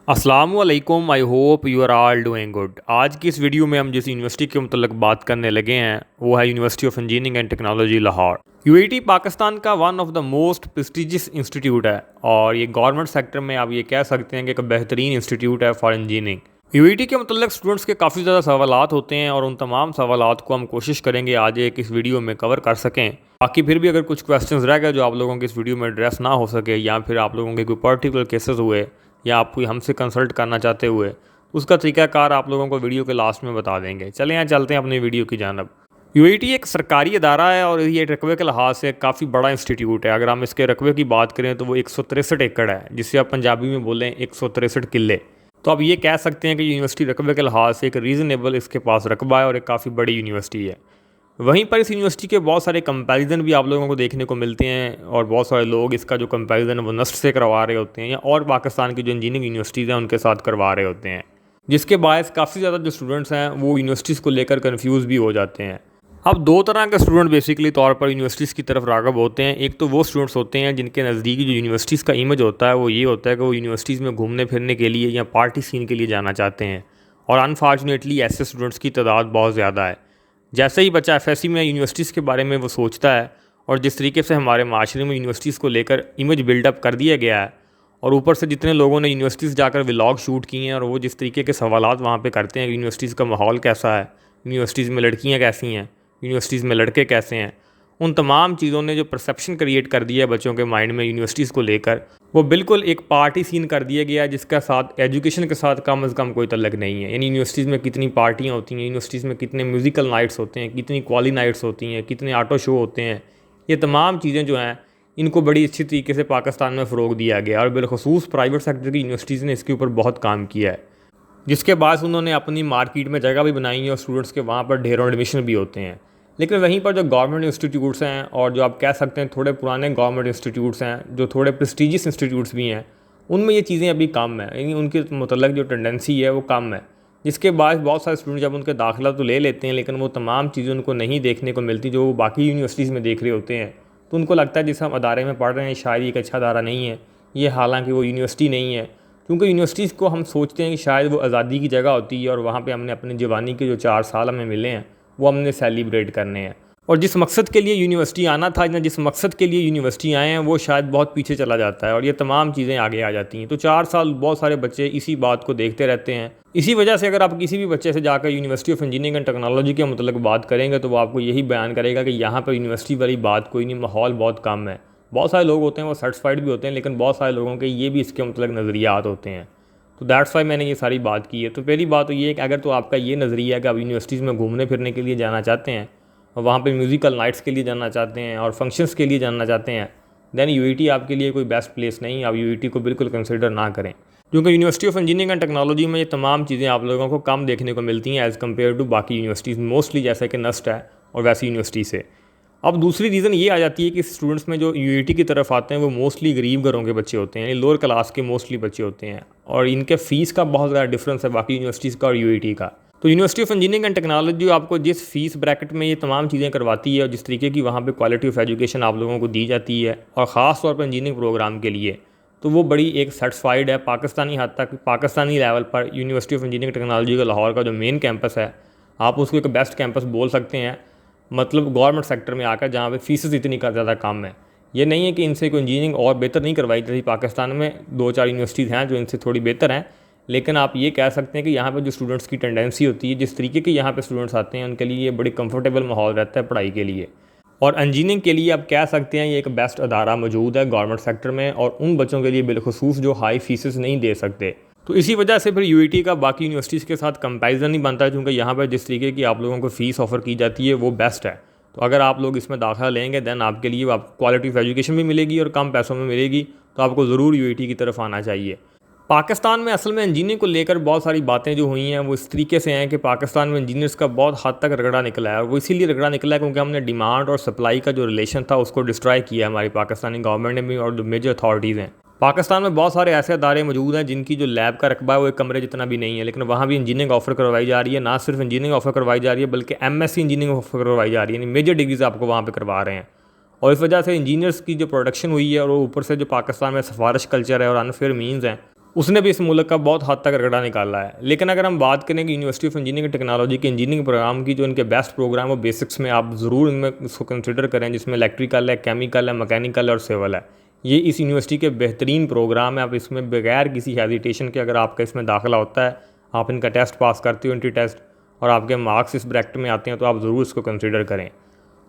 अस्सलामुअलैकुम। I hope you are all doing good. आज की इस वीडियो में हम जिस यूनिवर्सिटी के मतलब बात करने लगे हैं वो है university of engineering and technology Lahore. UET Pakistan का one of the most prestigious institute है और ये गवर्नमेंट सेक्टर में आप ये कह सकते हैं कि एक बेहतरीन इंस्टीट्यूट है फॉर इंजीनियरिंग। यूएटी के मतलब स्टूडेंट्स के काफ़ी ज़्यादा सवालात होते हैं और उन तमाम सवालात को हम कोशिश करेंगे आज एक इस वीडियो में कवर कर सकें। बाकी फिर भी अगर कुछ क्वेश्चंस रह गए जो आप लोगों के इस वीडियो में एड्रेस ना हो सके या फिर आप लोगों के कोई पर्टिकुलर केसेस हुए या आप कोई हमसे कंसल्ट करना चाहते हुए उसका तरीकाकार आप लोगों को वीडियो के लास्ट में बता देंगे। चलें यहाँ चलते हैं अपनी वीडियो की जानब। यूएटी एक सरकारी अदारा है और ये रकबे के लिहाज से काफ़ी बड़ा इंस्टीट्यूट है। अगर हम इसके रकबे की बात करें तो वो 163 एकड़ है, जिससे आप पंजाबी में बोलें 163 किले। तो आप ये कह सकते हैं कि यूनिवर्सिटी रकबे के लिहाज से एक रीज़नेबल इसके पास रकबा है और एक काफ़ी बड़ी यूनिवर्सिटी है। वहीं पर इस यूनिवर्सिटी के बहुत सारे कंपैरिजन भी आप लोगों को देखने को मिलते हैं और बहुत सारे लोग इसका जो कंपैरिजन है वो नस्ट से करवा रहे होते हैं या और पाकिस्तान की जो इंजीनियरिंग यूनिवर्सिटीज़ हैं उनके साथ करवा रहे होते हैं, जिसके बायस काफ़ी ज़्यादा जो स्टूडेंट्स हैं वो यूनिवर्सिटीज़ को लेकर कन्फ्यूज़ भी हो जाते हैं। अब दो तरह के स्टूडेंट बेसिकली तौर पर यूनिवर्सिटीज़ की तरफ राग़ब होते हैं। एक तो वो स्टूडेंट्स होते हैं जिनके नज़दीकी जो यूनिवर्सिटीज़ का इमेज होता है वो ये होता है कि वो यूनिवर्सिटीज़ में घूमने फिरने के लिए या पार्टी सीन के लिए जाना चाहते हैं, और अनफॉर्चुनेटली ऐसे स्टूडेंट्स की तादाद बहुत ज़्यादा है। जैसे ही बच्चा एफएससी में यूनिवर्सिटीज़ के बारे में वो सोचता है और जिस तरीके से हमारे माशरे में यूनिवर्सिटीज़ को लेकर इमेज बिल्डअप कर दिया गया है और ऊपर से जितने लोगों ने यूनिवर्सिटीज़ जाकर व्लॉग शूट किए हैं और वो जिस तरीके के सवालात वहाँ पे करते हैं, यूनिवर्सिटीज़ का माहौल कैसा है, यूनिवर्सिटीज़ में लड़कियाँ कैसी हैं, यूनिवर्सिटीज़ में लड़के कैसे हैं, उन तमाम चीज़ों ने जो परसेप्शन क्रिएट कर दिया है बच्चों के माइंड में यूनिवर्सिटीज़ को लेकर, वो बिल्कुल एक पार्टी सीन कर दिया गया है जिसका साथ एजुकेशन के साथ कम अज़ कम कोई तल्लक नहीं है। यानी यूनिवर्सिटीज़ में कितनी पार्टियाँ होती हैं, यूनिवर्सिटीज़ में कितने म्यूज़िकल नाइट्स होते हैं, कितनी क्वाली नाइट्स होती हैं, कितने ऑटो शो होते हैं, ये तमाम चीज़ें जो हैं इनको बड़ी अच्छी तरीके से पाकिस्तान में फ़रोग दिया गया और बिलखसूस प्राइवेट सेक्टर की यूनिवर्सिटीज़ ने इसके ऊपर बहुत काम किया है, जिसके बाद उन्होंने अपनी मार्केट में जगह भी बनाई है और स्टूडेंट्स के वहाँ पर ढेरों एडमिशन भी होते हैं। लेकिन वहीं पर जो गवर्नमेंट इंस्टीट्यूट्स हैं और जो आप कह सकते हैं थोड़े पुराने गवर्नमेंट इंस्टीट्यूट्स हैं जो थोड़े प्रेस्टीजियस इंस्टीट्यूट्स भी हैं, उनमें ये चीज़ें अभी कम है, यानी उनके मतलब जो टेंडेंसी है वो कम है, जिसके बाद बहुत सारे स्टूडेंट जब उनके दाखिला तो ले लेते हैं लेकिन वो तमाम चीज़ें उनको नहीं देखने को मिलती जो वो बाकी यूनिवर्सिटीज़ में देख रहे होते हैं। तो उनको लगता है जिस हम अदारे में पढ़ रहे हैं शायद एक अच्छा अदारा नहीं है ये, हालांकि वो यूनिवर्सिटी नहीं है, क्योंकि यूनिवर्सिटीज़ को हम सोचते हैं कि शायद वो आज़ादी की जगह होती है और वहाँ पर हमने अपनी जवानी के जो 4 साल हमें मिले हैं वो हमने सेलिब्रेट करने हैं, और जिस मकसद के लिए यूनिवर्सिटी आना था या जिस मकसद के लिए यूनिवर्सिटी आए हैं वो शायद बहुत पीछे चला जाता है और ये तमाम चीज़ें आगे आ जाती हैं। तो 4 साल बहुत सारे बच्चे इसी बात को देखते रहते हैं। इसी वजह से अगर आप किसी भी बच्चे से जाकर university of engineering and technology के मतलब बात करेंगे तो वो आपको यही बयान करेगा कि यहाँ पर यूनिवर्सिटी वाली बात कोई नहीं, माहौल बहुत कम है। बहुत सारे लोग होते हैं वो सेटिस्फाइड भी होते हैं लेकिन बहुत सारे लोगों के ये भी इसके मतलब नज़रियात होते हैं। तो दैट्स वाई मैंने ये सारी बात की है। तो पहली बात तो ये है कि अगर तो आपका ये नज़रिया है कि आप यूनिवर्सिटीज़ में घूमने फिरने के लिए जाना चाहते हैं और वहाँ पे म्यूज़िकल नाइट्स के लिए जाना चाहते हैं और फंक्शंस के लिए जाना चाहते हैं, दैन यूईटी आपके लिए कोई बेस्ट प्लेस नहीं। आप यूईटी को बिल्कुल कंसिडर ना करें, क्योंकि university of engineering and technology में ये तमाम चीज़ें आप लोगों को कम देखने को मिलती हैं एज़ कम्पेयर टू बाकी यूनिवर्सिटीज़, मोस्टली जैसे कि नस्ट है और वैसी यूनिवर्सिटी से। अब दूसरी रीज़न ये आ जाती है कि स्टूडेंट्स में जो यूईटी की तरफ आते हैं वो मोस्टली गरीब घरों के बच्चे होते हैं, यानी लोअर क्लास के मोस्टली बच्चे होते हैं, और इनके फ़ीस का बहुत ज़्यादा डिफरेंस है बाकी यूनिवर्सिटीज़ का और यूईटी का। तो university of engineering and technology आपको जिस फीस ब्रैकेट में ये तमाम चीज़ें करवाती है और जिस तरीके की वहाँ पे क्वालिटी ऑफ एजुकेशन आप लोगों को दी जाती है और ख़ास तौर पर इंजीनियरिंग प्रोग्राम के लिए, तो वो बड़ी एक सेटिस्फाइड है। पाकिस्तानी हद तक पाकिस्तानी लेवल पर यूनिवर्सिटी ऑफ इंजीनियरिंग टेक्नोलॉजी का लाहौर का जो मेन कैंपस है आप उसको एक बेस्ट कैंपस बोल सकते हैं, मतलब गवर्नमेंट सेक्टर में आकर, जहाँ पे फीसेस इतनी ज़्यादा कम है। ये नहीं है कि इनसे कोई इंजीनियरिंग और बेहतर नहीं करवाई जाती। पाकिस्तान में 2-4 यूनिवर्सिटीज़ हैं जो इनसे थोड़ी बेहतर हैं, लेकिन आप ये कह सकते हैं कि यहाँ पे जो स्टूडेंट्स की टेंडेंसी होती है, जिस तरीके के यहाँ पे स्टूडेंट्स आते हैं उनके लिए ये बड़ी कंफर्टेबल माहौल रहता है पढ़ाई के लिए, और इंजीनियरिंग के लिए आप कह सकते हैं ये एक बेस्ट अदारा मौजूद है गवर्नमेंट सेक्टर में, और उन बच्चों के लिए बिलखसूस जो हाई फीसेस नहीं दे सकते। तो इसी वजह से फिर यूईटी का बाकी यूनिवर्सिटीज़ के साथ कंपैरिजन नहीं बनता, क्योंकि यहाँ पर जिस तरीके की आप लोगों को फ़ीस ऑफ़र की जाती है वो बेस्ट है। तो अगर आप लोग इसमें दाखिला लेंगे दैन आपके लिए आपको क्वालिटी ऑफ एजुकेशन भी मिलेगी और कम पैसों में मिलेगी, तो आपको ज़रूर यूईटी की तरफ आना चाहिए। पाकिस्तान में असल में इंजीनियरिंग को लेकर बहुत सारी बातें जो हुई हैं वो इस तरीके से हैं कि पाकिस्तान में इंजीनियर्स का बहुत हद तक रगड़ा निकला है, और वो इसीलिए रगड़ा निकला है क्योंकि हमने डिमांड और सप्लाई का जो रिलेशन था उसको डिस्ट्रॉय किया है हमारी पाकिस्तानी गवर्नमेंट ने भी और जो मेजर अथॉरिटीज़ हैं। पाकिस्तान में बहुत सारे ऐसे अदारे मौजूद हैं जिनकी जो लैब का रकबा है वो एक कमरे जितना भी नहीं है, लेकिन वहाँ भी इंजीनियरिंग ऑफर करवाई जा रही है। ना सिर्फ इंजीनियरिंग ऑफर करवाई जा रही है बल्कि एमएससी इंजीनियरिंग ऑफर करवाई जा रही है, यानी मेजर डिग्रीज आपको वहाँ पर करवा रहे हैं। और इस वजह से इंजीनियर्स की जो प्रोडक्शन हुई है और वो ऊपर से जो पाकिस्तान में सिफारिश कल्चर है और अनफेयर मीन्स हैं उसने भी इस मुल्क का बहुत हद तक रगड़ा निकाला है। लेकिन अगर हम बात करें कि university of engineering and technology के इंजीनियरिंग प्रोग्राम की जो इनके बेस्ट प्रोग्राम वो बेसिक्स में आप ज़रूर इनमें इसको कंसिडर करें, जिसमें इलेक्ट्रिकल है, केमिकल है, मैकेनिकल और सिविल है। ये इस यूनिवर्सिटी के बेहतरीन प्रोग्राम है। आप इसमें बगैर किसी हेजिटेशन के अगर आपका इसमें दाखिला होता है, आप इनका टेस्ट पास करते हो, एंट्री टेस्ट, और आपके मार्क्स इस ब्रैकेट में आते हैं, तो आप ज़रूर इसको कंसिडर करें।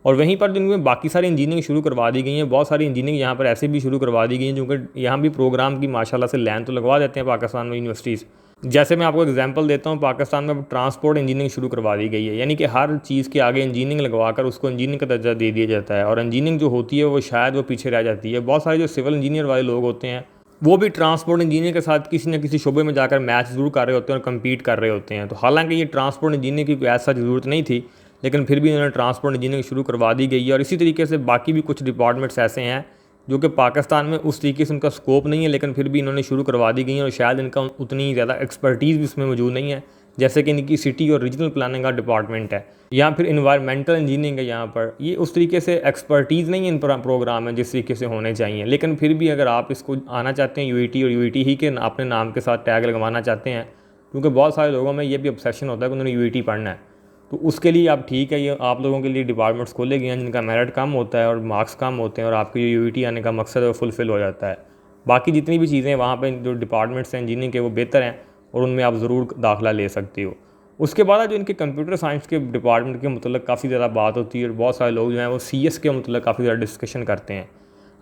और वहीं पर जिनमें बाकी सारी इंजीनियरिंग शुरू करवा दी गई हैं, बहुत सारी इंजीनियरिंग यहाँ पर ऐसे भी शुरू करवा दी गई हैं, जो कि यहाँ भी प्रोग्राम की माशाल्लाह से लाइन तो लगवा देते हैं पाकिस्तान में यूनिवर्सिटीज़। जैसे मैं आपको एग्जांपल देता हूँ, पाकिस्तान में ट्रांसपोर्ट इंजीनियरिंग शुरू करवा दी गई है, यानी कि हर चीज़ के आगे इंजीनियरिंग लगवाकर उसको इंजीनियरिंग का दर्जा दे दिया जाता है। और इंजीनियरिंग जो होती है वो शायद वो पीछे रह जाती है। बहुत सारे जो सिविल इंजीनियर वाले लोग होते हैं वो भी ट्रांसपोर्ट इंजीनियर के साथ किसी न किसी शोबे में जाकर मैच ज़रूर कर रहे होते हैं और कम्पीट कर रहे होते हैं। तो हालांकि ये ट्रांसपोर्ट इंजीनियर की कोई ऐसा ज़रूरत नहीं थी, लेकिन फिर भी इन्होंने ट्रांसपोर्ट इंजीनियरिंग शुरू करवा दी गई है। और इसी तरीके से बाकी भी कुछ डिपार्टमेंट्स ऐसे हैं जो कि पाकिस्तान में उस तरीके से उनका स्कोप नहीं है, लेकिन फिर भी इन्होंने शुरू करवा दी गई हैं और शायद इनका उतनी ज़्यादा एक्सपर्टीज़ भी इसमें मौजूद नहीं है, जैसे कि इनकी सिटी और रीजनल प्लानिंग का डिपार्टमेंट है या फिर इन्वायरमेंटल इंजीनियरिंग है। यहाँ पर ये उस तरीके से एक्सपर्टीज़ नहीं है इन प्रोग्राम में जिस तरीके से होने चाहिए। लेकिन फिर भी अगर आप इसको आना चाहते हैं यूईटी और यूईटी ही के अपने नाम के साथ टैग लगवाना चाहते हैं, क्योंकि बहुत सारे लोगों में ये भी ऑब्सेशन होता है कि उन्होंने यूईटी पढ़ना है, तो उसके लिए आप ठीक है, ये आप लोगों के लिए डिपार्टमेंट्स खोले गए हैं जिनका मेरिट कम होता है और मार्क्स कम होते हैं और आपके जो यूईटी आने का मकसद है वो फुलफ़िल हो जाता है। बाकी जितनी भी चीज़ें वहाँ पे जो डिपार्टमेंट्स हैं इंजीनियरिंग के वो बेहतर हैं और उनमें आप ज़रूर दाखिला ले सकते हो। उसके बाद जो इनके कंप्यूटर साइंस के डिपार्टमेंट के मतलब काफ़ी ज़्यादा बात होती है और बहुत सारे लोग जो हैं वो सीएस के मतलब काफ़ी ज़्यादा डिस्कशन करते हैं।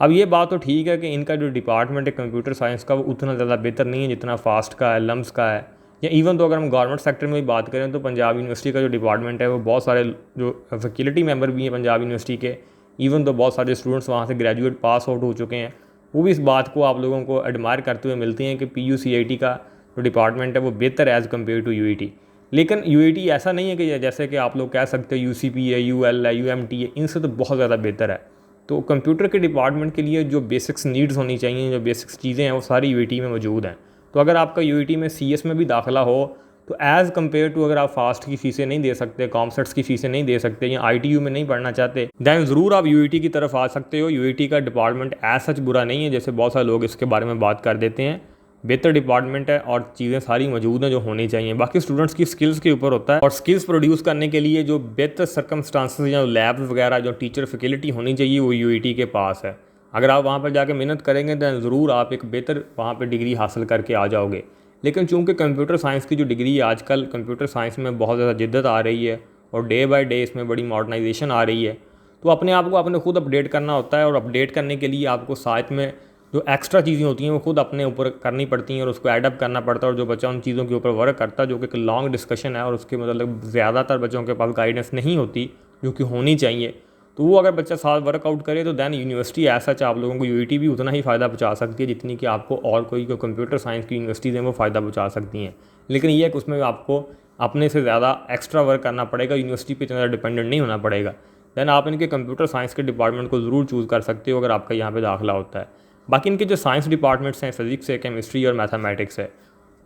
अब ये बात तो ठीक है कि इनका जो डिपार्टमेंट है कंप्यूटर साइंस का वो उतना ज़्यादा बेहतर नहीं है जितना फास्ट का है, लम्स का है, या इवन तो अगर हम गवर्नमेंट सेक्टर में भी बात करें तो पंजाब यूनिवर्सिटी का जो डिपार्टमेंट है वो बहुत सारे जो फैकल्टी मेंबर भी हैं पंजाब यूनिवर्सिटी के, इवन तो बहुत सारे स्टूडेंट्स वहाँ से ग्रेजुएट पास आउट हो चुके हैं, वो भी इस बात को आप लोगों को एडमायर करते हुए मिलते हैं कि PUCIT का जो डिपार्टमेंट है वो बेहतर है एज़ कम्पेयर टू UAT। लेकिन UAT ऐसा नहीं है कि जैसे कि आप लोग कह सकते हैं UCP है, UL है, UMT है, इनसे तो बहुत ज़्यादा बेहतर है। तो कंप्यूटर के डिपार्टमेंट के लिए जो बेसिक्स नीड्स होनी चाहिए, जो बेसिक्स चीज़ें हैं वो सारी UAT में मौजूद हैं। तो अगर आपका UAT में CS में भी दाखिला हो तो एज़ कम्पेयर टू अगर आप फास्ट की फ़ीसें नहीं दे सकते, कॉमसेट्स की फ़ीसें नहीं दे सकते या ITU में नहीं पढ़ना चाहते, दैन ज़रूर आप UAT की तरफ आ सकते हो। UAT का डिपार्टमेंट एज सच बुरा नहीं है जैसे बहुत सारे लोग इसके बारे में बात कर देते हैं। बेहतर डिपार्टमेंट है और चीज़ें सारी मौजूद हैं जो होनी चाहिए। बाकी स्टूडेंट्स की स्किल्स के ऊपर होता है और स्किल्स प्रोड्यूस करने के लिए जो बेहतर सर्कमस्टांसेस या लैब वगैरह जो टीचर फैकल्टी होनी चाहिए वो UAT के पास है। अगर आप वहाँ पर जाके मेहनत करेंगे तो ज़रूर आप एक बेहतर वहाँ पर डिग्री हासिल करके आ जाओगे। लेकिन चूंकि कंप्यूटर साइंस की जो डिग्री है आजकल कंप्यूटर साइंस में बहुत ज़्यादा जिद्दत आ रही है और डे बाय डे इसमें बड़ी मॉडर्नाइजेशन आ रही है, तो अपने आप को आपने खुद अपडेट करना होता है और अपडेट करने के लिए आपको साथ में जो एक्स्ट्रा चीज़ें होती हैं वो खुद अपने ऊपर करनी पड़ती हैं और उसको एडअप करना पड़ता है। और जो बच्चा उन चीज़ों के ऊपर वर्क करता है, जो कि एक लॉन्ग डिस्कशन है और उसके मतलब ज़्यादातर बच्चों के पास गाइडेंस नहीं होती जो कि होनी चाहिए, तो वो अगर बच्चा साथ वर्कआउट करे तो दैन यूनिवर्सिटी ऐसा आप लोगों को UAT भी उतना ही फ़ायदा पहुंचा सकती है जितनी कि आपको और कोई जो कंप्यूटर साइंस की यूनिवर्सिटीज़ हैं वो फ़ायदा पहुंचा सकती हैं। लेकिन ये है कि उसमें आपको अपने से ज़्यादा एक्स्ट्रा वर्क करना पड़ेगा, यूनिवर्सिटी पे इतना डिपेंडेंट नहीं होना पड़ेगा। दैन आप इनके कंप्यूटर साइंस के डिपार्टमेंट को ज़रूर चूज़ कर सकते हो अगर आपका यहाँ पर दाखिला होता है। बाकी इनके जो साइंस डिपार्टमेंट्स हैं, फिज़िक्स है, केमिस्ट्री और मैथमेटिक्स है,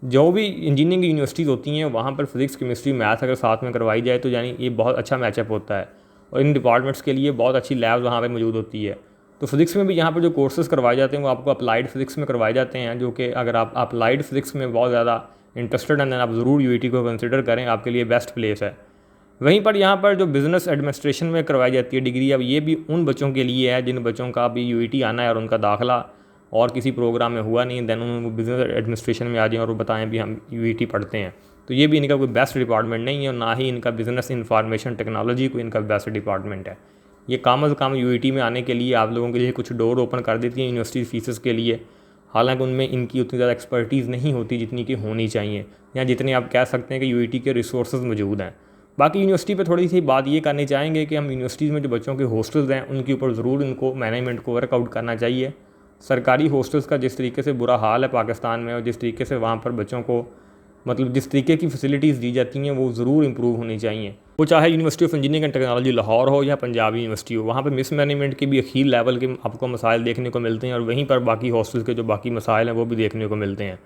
जो भी इंजीनियरिंग यूनिवर्सिटीज़ होती हैं वहाँ पर फिज़िक्स, केमिस्ट्री, मैथ अगर साथ में करवाई जाए तो यानी ये बहुत अच्छा मैचअप होता है और इन डिपार्टमेंट्स के लिए बहुत अच्छी लैब्स वहाँ पे मौजूद होती है। तो फिज़िक्स में भी यहाँ पर जो कोर्सेज़ करवाए जाते हैं वो आपको अप्लाइड फिज़िक्स में करवाए जाते हैं, जो कि अगर आप अप्लाइड फिज़िक्स में बहुत ज़्यादा इंटरेस्टेड हैं आप ज़रूर UAT को कंसिडर करें, आपके लिए बेस्ट प्लेस है। वहीं पर यहाँ पर जो बिज़नेस एडमिनिस्ट्रेशन में करवाई जाती है डिग्री, अब ये भी उन बच्चों के लिए है जिन बच्चों का अभी UAT आना है और उनका दाखिला और किसी प्रोग्राम में हुआ नहीं, दैन उनको बिज़नेस एडमिनिस्ट्रेशन में आ जाएँ और वो बताएं भी हम UAT पढ़ते हैं। तो ये भी इनका कोई बेस्ट डिपार्टमेंट नहीं है और ना ही इनका बिज़नेस इंफॉर्मेशन टेक्नोलॉजी कोई इनका बेस्ट डिपार्टमेंट है। ये काम अज़ काम UAT में आने के लिए आप लोगों के लिए कुछ डोर ओपन कर देती है यूनिवर्सिटी फीसेस के लिए, हालांकि उनमें इनकी उतनी ज़्यादा एक्सपर्टीज़ नहीं होती जितनी कि होनी चाहिए या जितने आप कह सकते हैं कि UAT के रिसोर्सेज मौजूद हैं। बाकी यूनिवर्सिटी पे थोड़ी सी बात ये करनी चाहेंगे कि हम यूनिवर्सिटीज़ में जो बच्चों के हॉस्टल्स हैं उनके ऊपर ज़रूर इनको मैनेजमेंट को वर्कआउट करना चाहिए। सरकारी हॉस्टल्स का जिस तरीके से बुरा हाल है पाकिस्तान में और जिस तरीके से वहाँ पर बच्चों को मतलब जिस तरीके की फैसिलिटीज़ दी जाती हैं वो ज़रूर इंप्रूव होनी चाहिए। वो चाहे university of engineering and technology Lahore हो या पंजाब यूनिवर्सिटी हो, वहाँ पर मिस मैनेजमेंट के भी अखीर लेवल के आपको मसाइल देखने को मिलते हैं और वहीं पर बाकी हॉस्टल्स के जो बाकी मसाइल हैं वो भी देखने को मिलते हैं।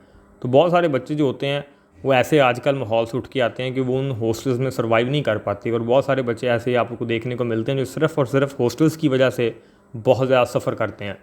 तो बहुत सारे बच्चे जो होते हैं वो ऐसे आजकल माहौल से उठ के आते हैं कि वो उन हॉस्टल्स में सर्वाइव नहीं कर पाते और बहुत सारे बच्चे ऐसे आपको देखने को मिलते हैं जो सिर्फ़ और सिर्फ हॉस्टल्स की वजह से बहुत ज़्यादा सफ़र करते हैं।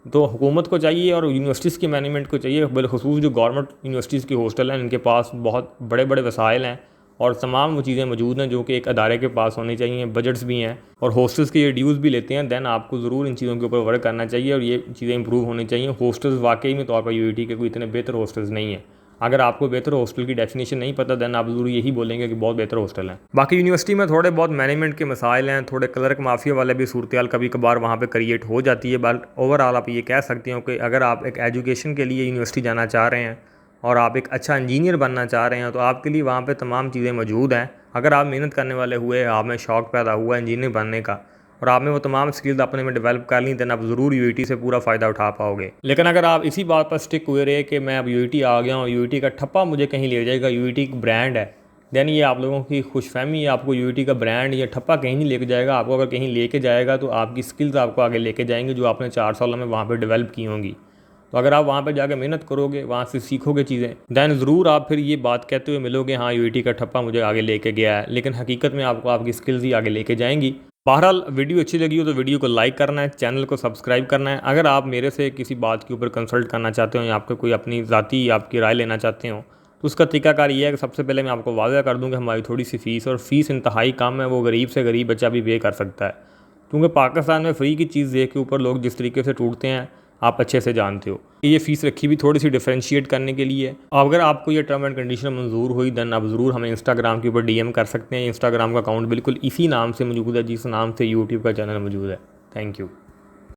तो हुकूमत को चाहिए और यूनिवर्सिटीज़ की मैनेजमेंट को चाहिए, बिलखसूस जो गवर्नमेंट यूनिवर्सिटीज़ की हॉस्टल हैं, इनके पास बहुत बड़े बड़े वसाइल हैं और तमाम वो चीज़ें मौजूद हैं जो कि एक अदारे के पास होनी चाहिए, बजट्स भी हैं और हॉस्टल्स के ये ड्यूज़ भी लेते हैं। दैन आपको ज़रूर इन चीज़ों के ऊपर वर्क करना चाहिए और ये चीज़ें इंप्रूव होनी चाहिए। हॉस्टल्स वाकई में तौर पर यूआईटी के कोई इतने बेहतर हॉस्टल्स नहीं है। अगर आपको बेहतर हॉस्टल की डेफिनेशन नहीं पता दैन आप ज़रूर यही बोलेंगे कि बहुत बेहतर हॉस्टल है। बाकी यूनिवर्सिटी में थोड़े बहुत मैनेजमेंट के मसाइल हैं, थोड़े क्लर्क माफिया वाले भी सूरत कभी कभार वहाँ पे क्रिएट हो जाती है। बट ओवरऑल आप ये कह सकते हो कि अगर आप एक एजुकेशन के लिए यूनिवर्सिटी जाना चाह रहे हैं और आप एक अच्छा इंजीनियर बनना चाह रहे हैं तो आपके लिए वहाँ पर तमाम चीज़ें मौजूद हैं। अगर आप मेहनत करने वाले हुए, आप में शौक़ पैदा हुआ इंजीनियर बनने का और आपने वो तमाम स्किल्स अपने में डेवलप कर ली, देन आप ज़रूर यूआईटी से पूरा फ़ायदा उठा पाओगे। लेकिन अगर आप इसी बात पर स्टिक हुए रहे कि मैं अब यूआईटी आ गया हूँ, यूआईटी का ठप्पा मुझे कहीं ले जाएगा, यूआईटी एक ब्रांड है, देन ये आप लोगों की खुशफहमी है। आपको यूआईटी का ब्रांड या ठप्पा कहीं नहीं लेके जाएगा। आपको अगर कहीं लेके जाएगा तो आपकी स्किल्स आपको आगे लेके जाएंगे जो आपने 4 सालों में वहाँ पर डेवलप की होंगी। तो अगर आप वहाँ पर जाकर मेहनत करोगे, वहाँ से सीखोगे चीज़ें, दैन ज़रूर आप फिर ये बात कहते हुए मिलोगे, हाँ यूआईटी का ठप्पा मुझे आगे लेके गया है। लेकिन हकीकत में आपको आपकी स्किल्स ही आगे लेके जाएंगी। बहरहाल वीडियो अच्छी लगी हो तो वीडियो को लाइक करना है, चैनल को सब्सक्राइब करना है। अगर आप मेरे से किसी बात के ऊपर कंसल्ट करना चाहते हो या आपको कोई अपनी ज़ाती आपकी राय लेना चाहते हो तो उसका तरीकाकार ये है कि सबसे पहले मैं आपको वादा कर दूं कि हमारी थोड़ी सी फ़ीस और फ़ीस इंतहाई कम है, वो गरीब से गरीब बच्चा भी पे कर सकता है। क्योंकि पाकिस्तान में फ्री की चीज़ देख के ऊपर लोग जिस तरीके से टूटते हैं आप अच्छे से जानते हो। ये फ़ीस रखी भी थोड़ी सी डिफरेंशिएट करने के लिए। अगर आपको ये टर्म एंड कंडीशन मंजूर हुई दैन आप ज़रूर हमें इंस्टाग्राम के ऊपर डीएम कर सकते हैं। इंस्टाग्राम का अकाउंट बिल्कुल इसी नाम से मौजूद है जिस नाम से यूट्यूब का चैनल मौजूद है। Thank you.